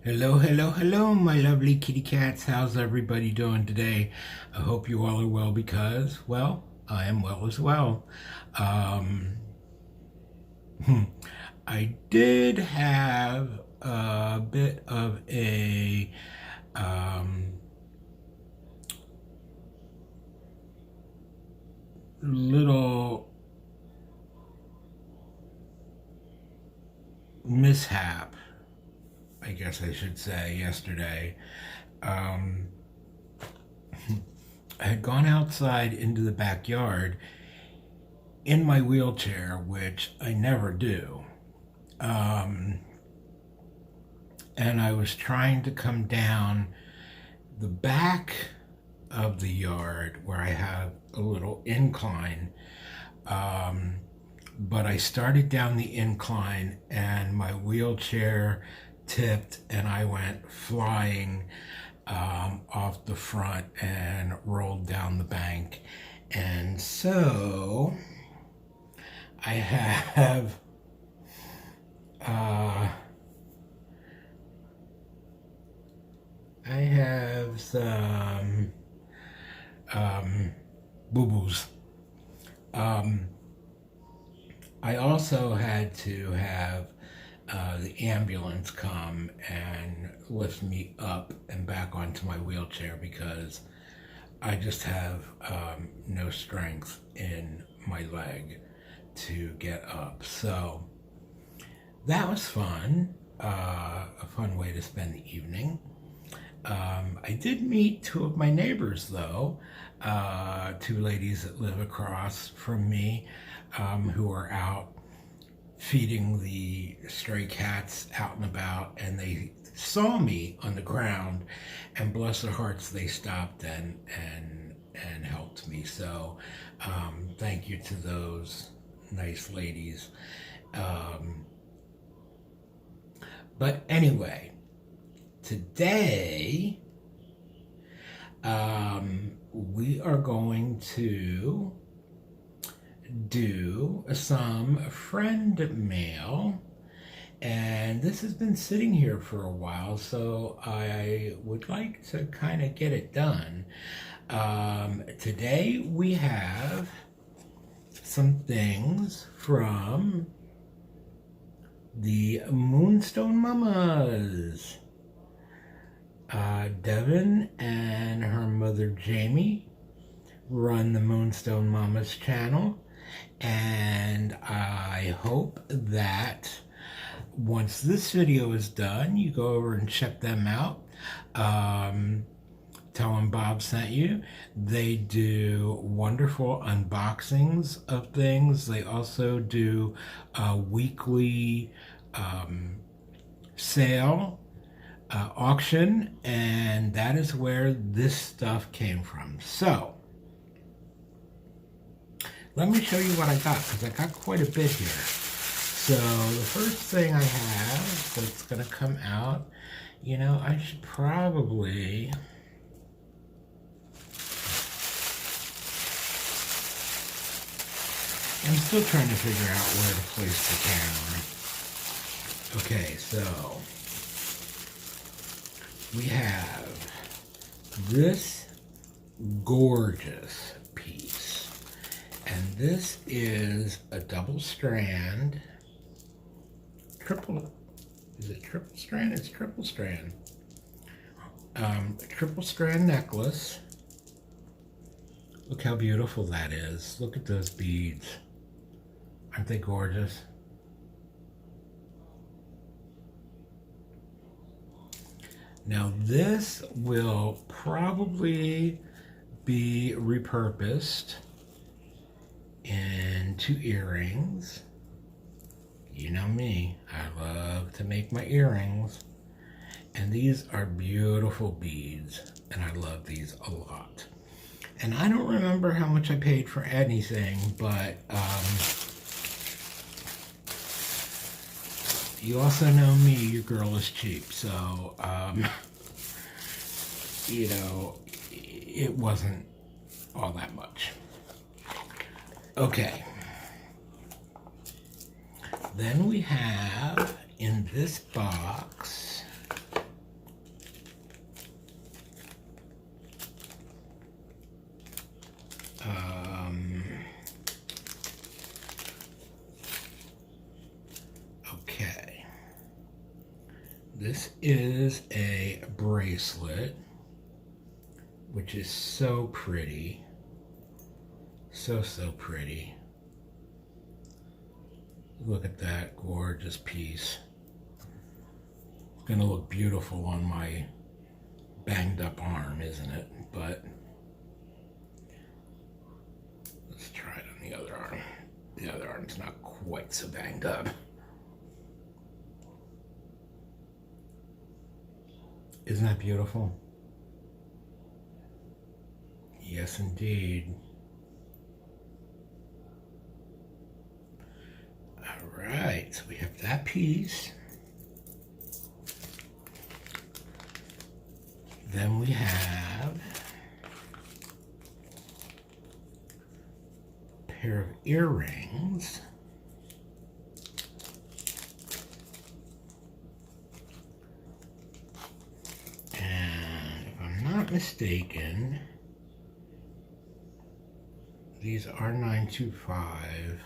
Hello, hello, hello, my lovely kitty cats. How's everybody doing today? I hope you all are well because, well, I am well as well. Um, I did have a bit of a um, little mishap, I guess I should say, yesterday. Um, I had gone outside into the backyard in my wheelchair, which I never do. Um, and I was trying to come down the back of the yard where I have a little incline. Um, but I started down the incline and my wheelchair tipped and I went flying off the front and rolled down the bank. And so I have uh, some boo boos. Um, I also had to have the ambulance come and lift me up and back onto my wheelchair because I just have no strength in my leg to get up. So that was fun, a fun way to spend the evening. I did meet two of my neighbors, though, two ladies that live across from me who are out feeding the stray cats out and about, and they saw me on the ground, and bless their hearts, they stopped and helped me. So thank you to those nice ladies. Um, but anyway, today we are going to do some friend mail, and this has been sitting here for a while, so I would like to kind of get it done. Today we have some things from the Moonstone Mamas. Devin and her mother Jamie run the Moonstone Mamas channel, and I hope that once this video is done, you go over and check them out. Tell them Bob sent you. They do wonderful unboxings of things. They also do a weekly sale auction, and that is where this stuff came from. So let me show you what I got, because I got quite a bit here. So the first thing I have that's going to come out, you know, I should probably... I'm still trying to figure out where to place the camera. Okay, so we have this gorgeous piece, and this is a double strand, is it triple strand? It's triple strand. Triple strand necklace. Look how beautiful that is. Look at those beads. Aren't they gorgeous? Now this will probably be repurposed into earrings. You know me, I love to make my earrings. And these are beautiful beads, and I love these a lot. And I don't remember how much I paid for anything, but you also know me, your girl is cheap, so you know, it wasn't all that much. Okay. Then we have in this box This is a bracelet, which is so pretty. So pretty. Look at that gorgeous piece. It's gonna look beautiful on my banged up arm, isn't it? But let's try it on the other arm. The other arm's not quite so banged up. Isn't that beautiful? Yes, indeed. All right, so we have that piece. Then we have a pair of earrings. And if I'm not mistaken, these are 925.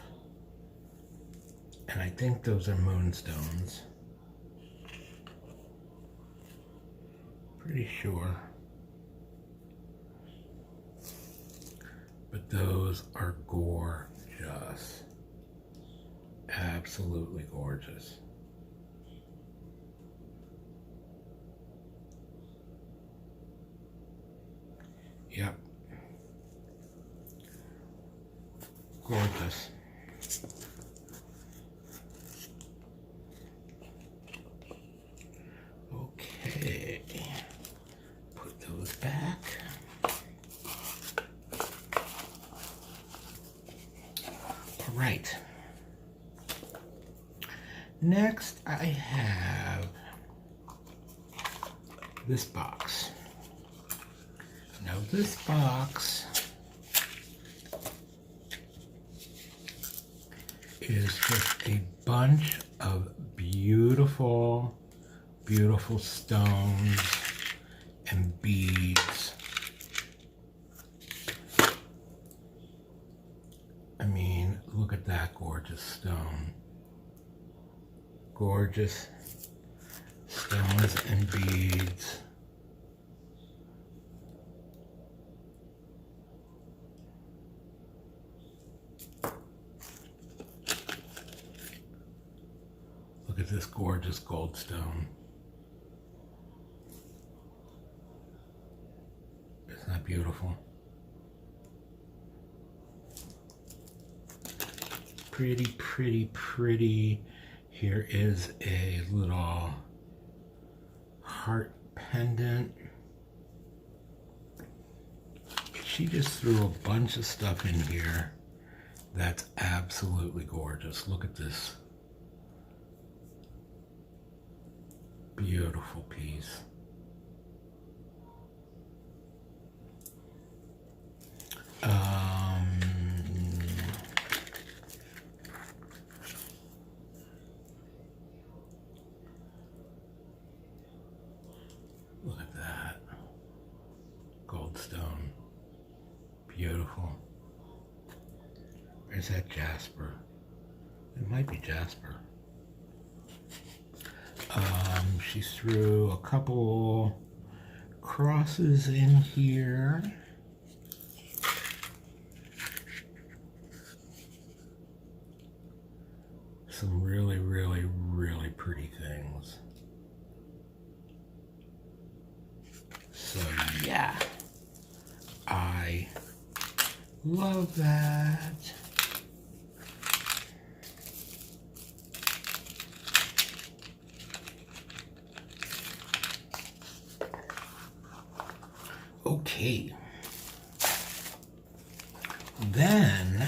And I think those are moonstones. Pretty sure. But those are gorgeous. Absolutely gorgeous. Yep. Gorgeous. Okay. Put those back. All right. Next, I have this box. Now, this box is just a bunch of beautiful, beautiful stones and beads. I mean, look at that gorgeous stone. Gorgeous stones and beads. Look at this gorgeous gold stone. Isn't that beautiful? Pretty, pretty, pretty. Here is a little heart pendant. She just threw a bunch of stuff in here that's absolutely gorgeous. Look at this. Beautiful piece. Look at that. Goldstone. Beautiful. Where's that jasper? It might be jasper. She threw a couple crosses in here. Some really, really, really pretty things. So yeah, I love that. Okay. Then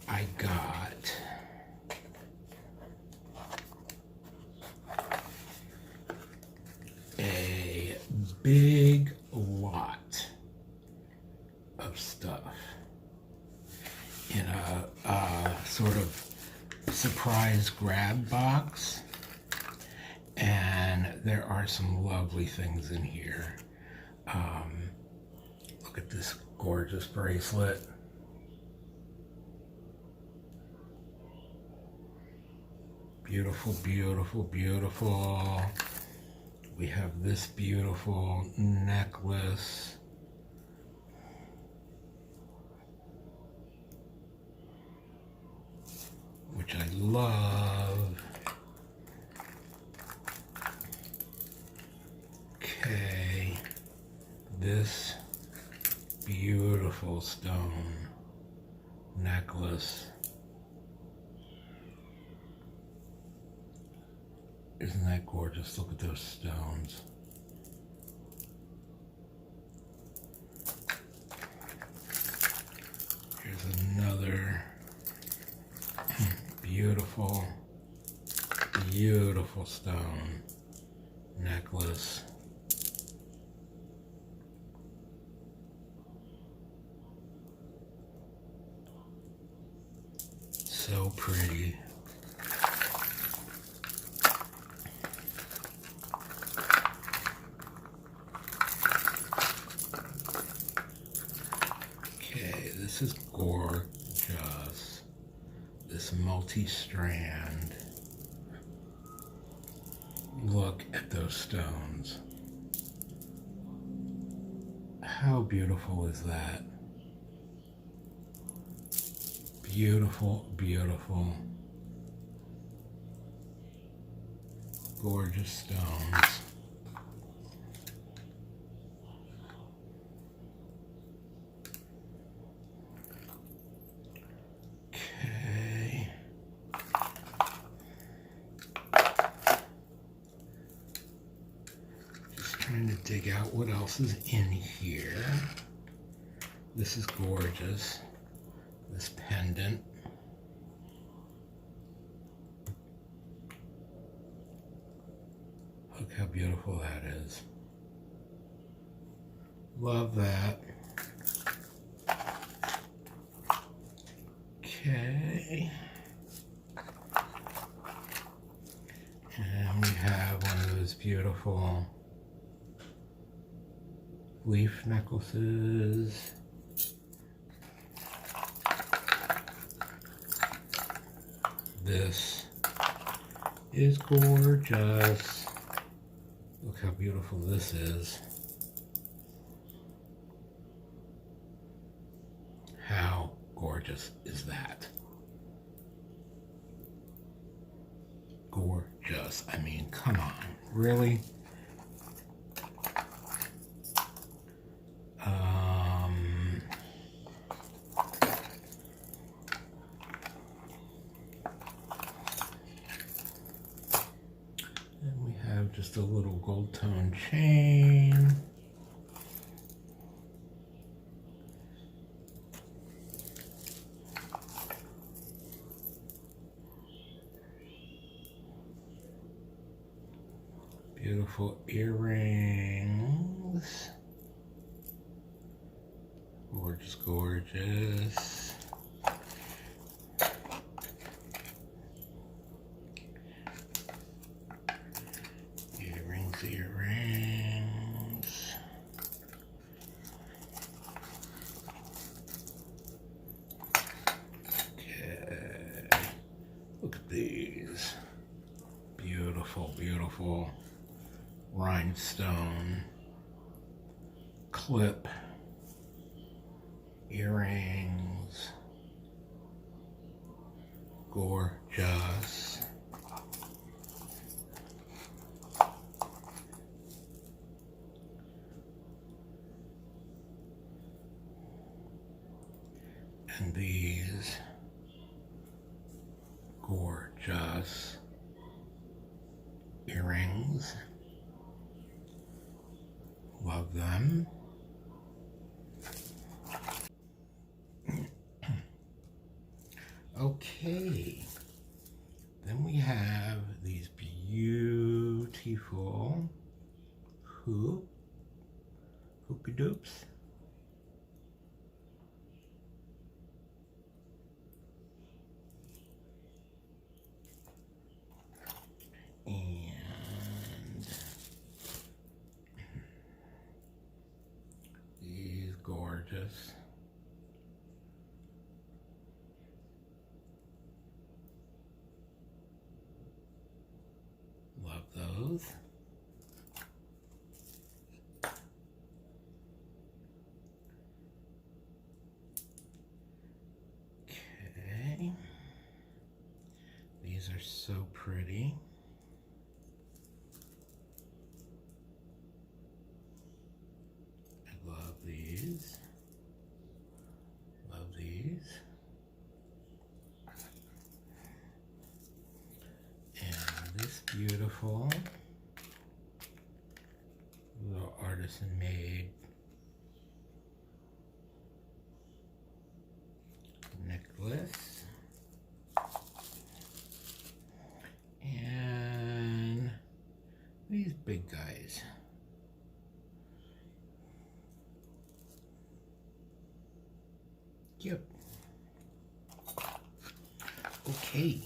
I got a big lot of stuff in a sort of surprise grab box. And there are some lovely things in here. Look at this gorgeous bracelet. Beautiful, beautiful, beautiful. We have this beautiful necklace. Which I love. Okay. This beautiful stone necklace. Isn't that gorgeous? Look at those stones. Here's another beautiful, beautiful stone necklace. So pretty. Okay, this is gorgeous. This multi-strand. Look at those stones. How beautiful is that? Beautiful, beautiful, gorgeous stones. Okay. Just trying to dig out what else is in here. This is gorgeous. This pendant. Look how beautiful that is. Love that. Okay. And we have one of those beautiful leaf necklaces. This is gorgeous. Look how beautiful this is. How gorgeous is that? Gorgeous. I mean, come on. Really? And we have just a little gold tone chain. Beautiful earrings. Gorgeous, gorgeous. Earrings, earrings. Okay. Look at these. Beautiful, beautiful rhinestone clip earrings. Gorgeous. And these gorgeous earrings. Love them. Okay, then we have these beautiful hoopy doops. And these gorgeous. both. Okay. These are so pretty. I love these. Love these. And this beautiful little artisan made necklace. And these big guys. Cute. Okay.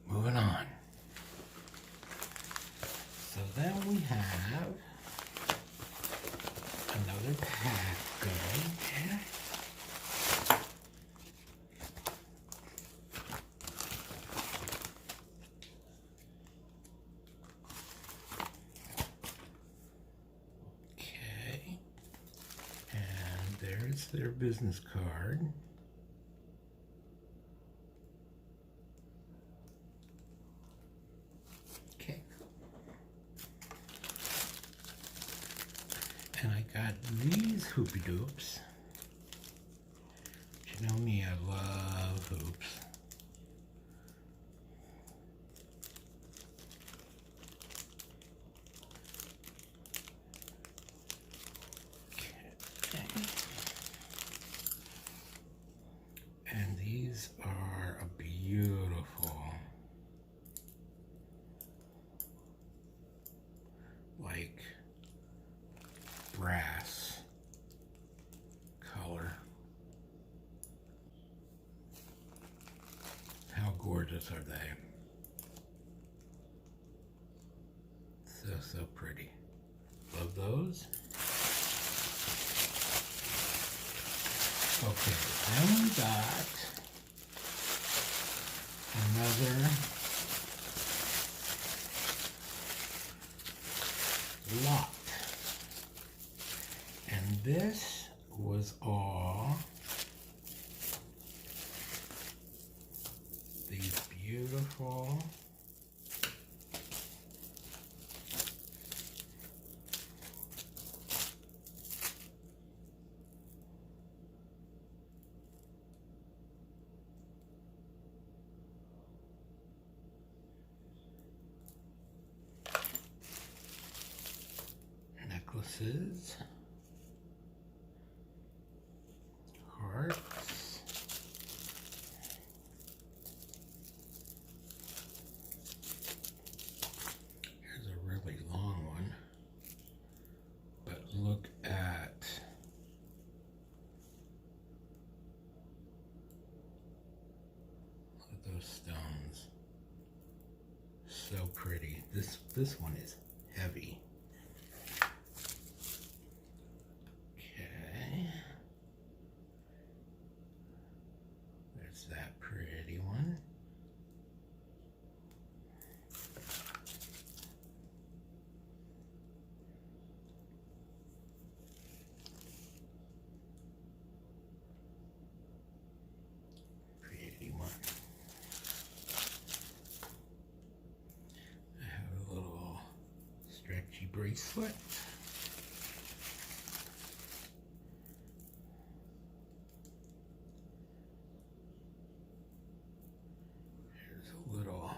Moving on. So then we have another package. Okay. And there's their business card. And I got these Hoopy Doops. You know me, I love hoops. Okay. And these are a beautiful, like, brass color. How gorgeous are they? So pretty. Love those. Okay, then we got another lot. And this was all these beautiful necklaces, hearts, here's a really long one, but look at those stones. So pretty. This one is heavy. Okay. There's that pretty one. Pretty one. I have a little stretchy bracelet. Here's a little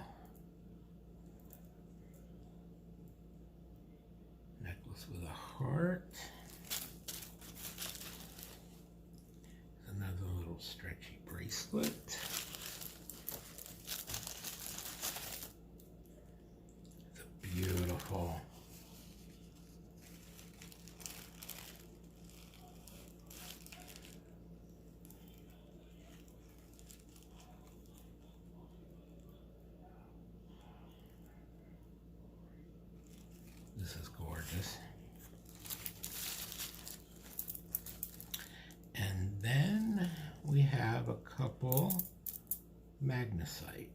necklace with a heart. Another little stretchy bracelet. It's beautiful. This is gorgeous. practice. And then we have a couple magnesite.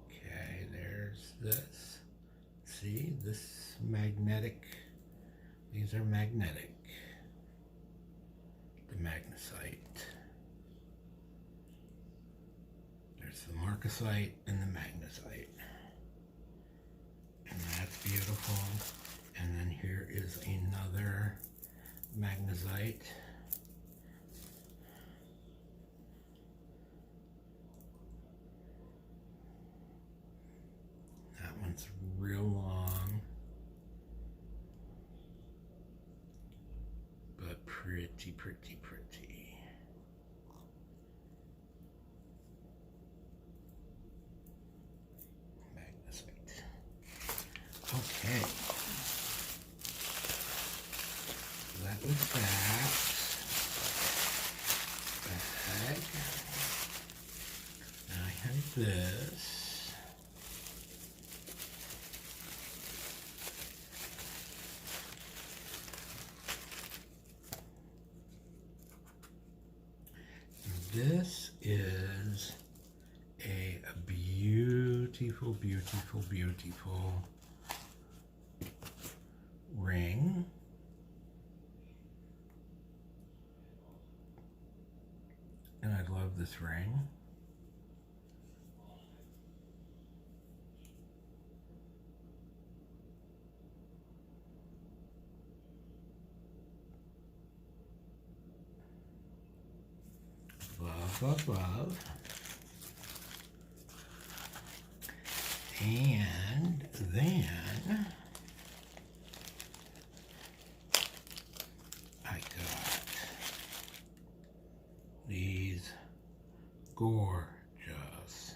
Okay, there's this. See, this magnetic, these are magnetic, the magnesite. There's the marcasite and the magnesite. And that's beautiful. And then here is another magnesite. That one's real long, but pretty, pretty, pretty. Magnesite. Okay. That was that bag. Now I have this. This is a beautiful, beautiful, beautiful ring. And I love this ring. Love, love, love. And then I got these gorgeous,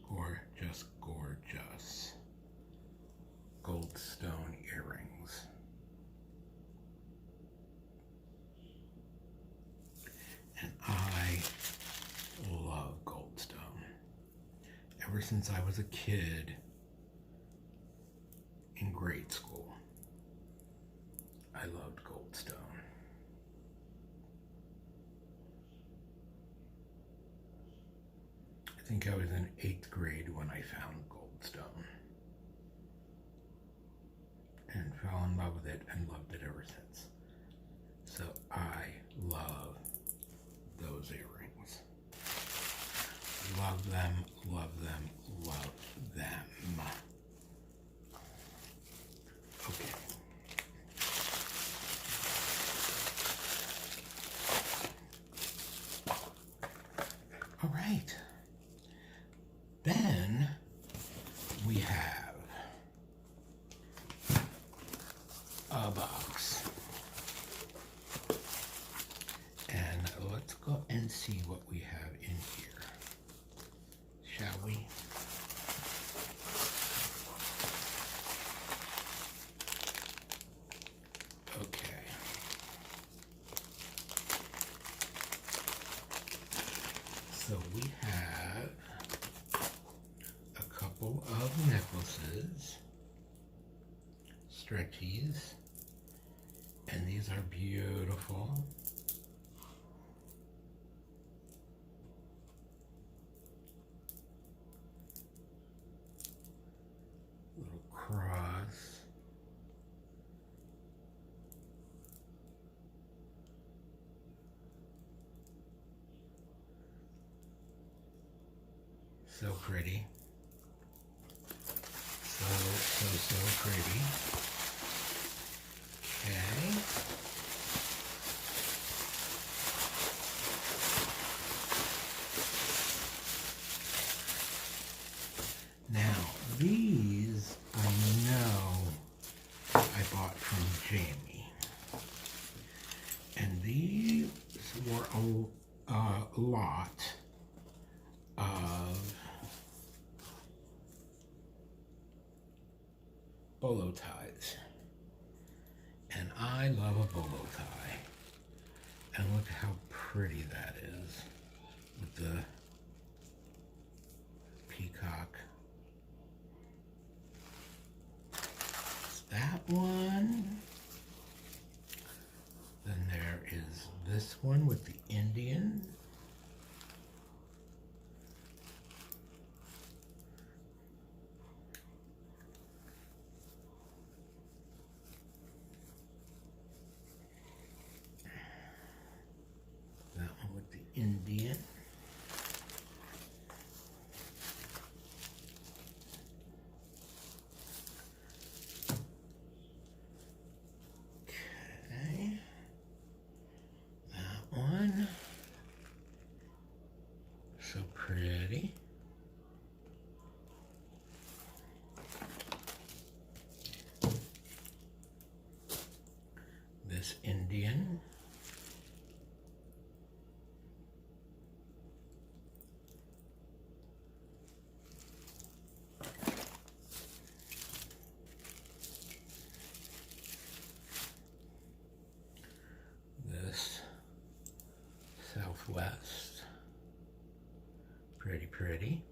gorgeous, gorgeous goldstone earrings. And I love goldstone. Ever since I was a kid in grade school, I loved goldstone. I think I was in 8th grade when I found goldstone and fell in love with it and loved it ever since. So I love those earrings. Love them, love them, love them. Okay. All right. Then we have a box. And let's go and see what we have in here. Shall we? Okay. So we have a couple of necklaces, stretchies, and these are beautiful. Little cross. So pretty. So pretty. Okay. Now, these I know I bought from Jamie. And these were a lot of bolo ties. And I love a bolo tie. And look how pretty that is with the peacock that one. Then there is this one with the Indian. That one with the Indian. Okay. That one. So pretty. This Indian. This Southwest. Pretty, pretty.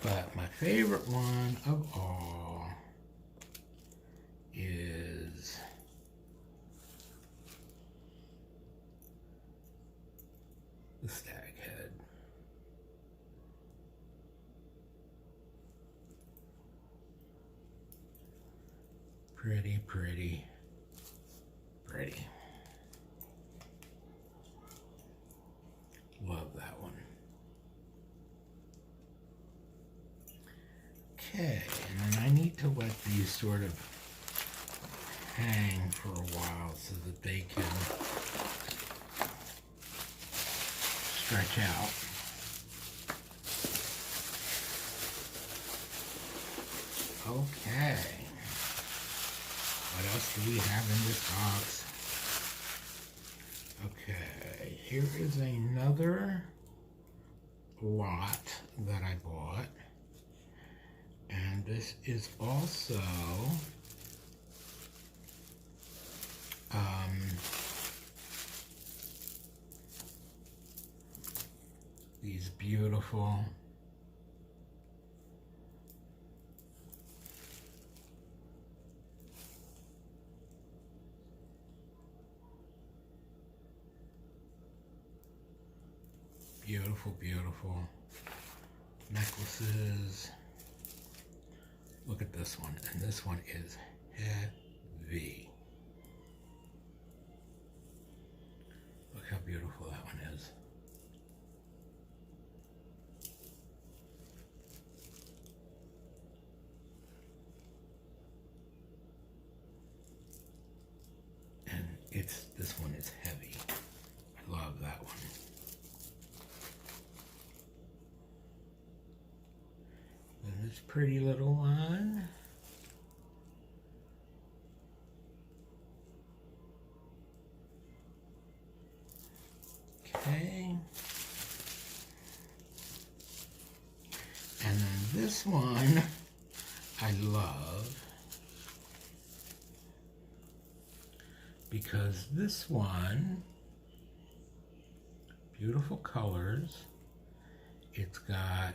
But my favorite one of all is the Stag Head. Pretty, pretty, pretty. Love that one. Okay, and then I need to let these sort of hang for a while so that they can stretch out. Okay. What else do we have in this box? Okay, here is another lot that I bought. And this is also these beautiful beautiful necklaces. Look at this one, and this one is heavy. Look how beautiful that one is. And this one is heavy. I love that one. And this pretty little one. Okay. And then this one I love because this one, beautiful colors. It's got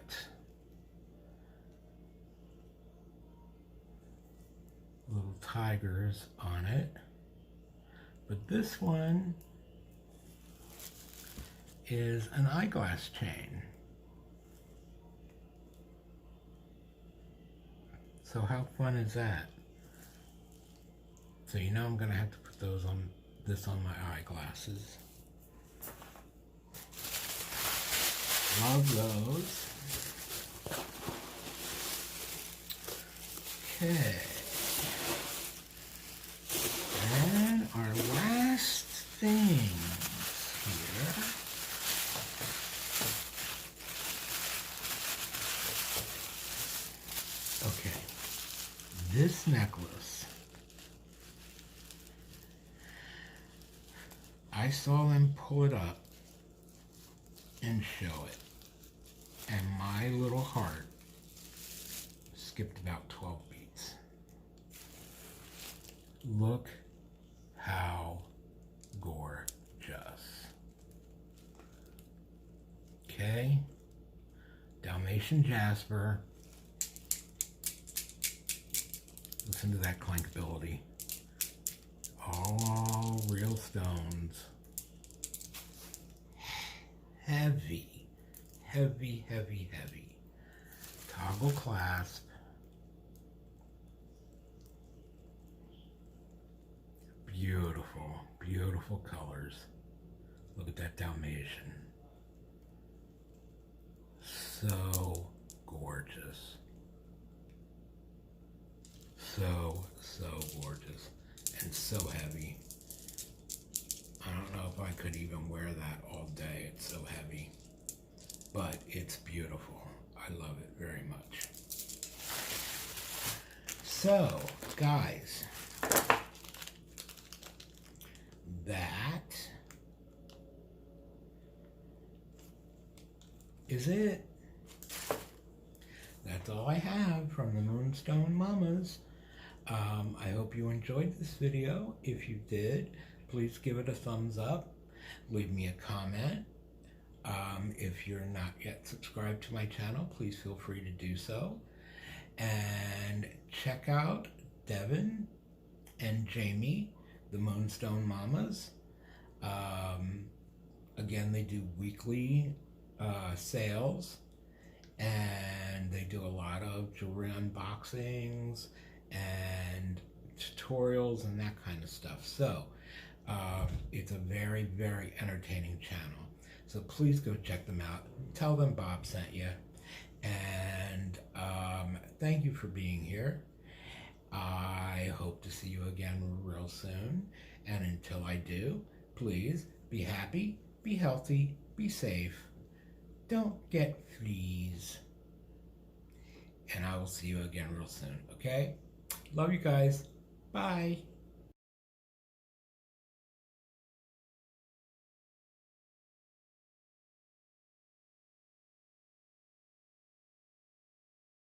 little tigers on it. But this one is an eyeglass chain. So how fun is that? So you know I'm gonna have to put this on my eyeglasses. Love those. Okay. And our last things here. Okay. This necklace. I saw them pull it up and show it. And my little heart skipped about 12 beats. Look how gorgeous. Okay. Dalmatian Jasper. Listen to that clankability. All real stones. Heavy, heavy, heavy, heavy. Toggle clasp. Beautiful, beautiful colors. Look at that Dalmatian. So gorgeous. So gorgeous. And so heavy. I don't know if I could even wear that all day. It's so heavy. But it's beautiful. I love it very much. So, guys, that is it. That's all I have from the Moonstone Mamas. I hope you enjoyed this video. If you did, please give it a thumbs up. Leave me a comment. If you're not yet subscribed to my channel, please feel free to do so. And check out Devin and Jamie, the Moonstone Mamas. Again, they do weekly sales, and they do a lot of jewelry unboxings and tutorials and that kind of stuff. So it's a very, very entertaining channel. So please go check them out. Tell them Bob sent you. And thank you for being here. I hope to see you again real soon. And until I do, please be happy, be healthy, be safe. Don't get fleas. And I will see you again real soon, okay? Love you guys. Bye.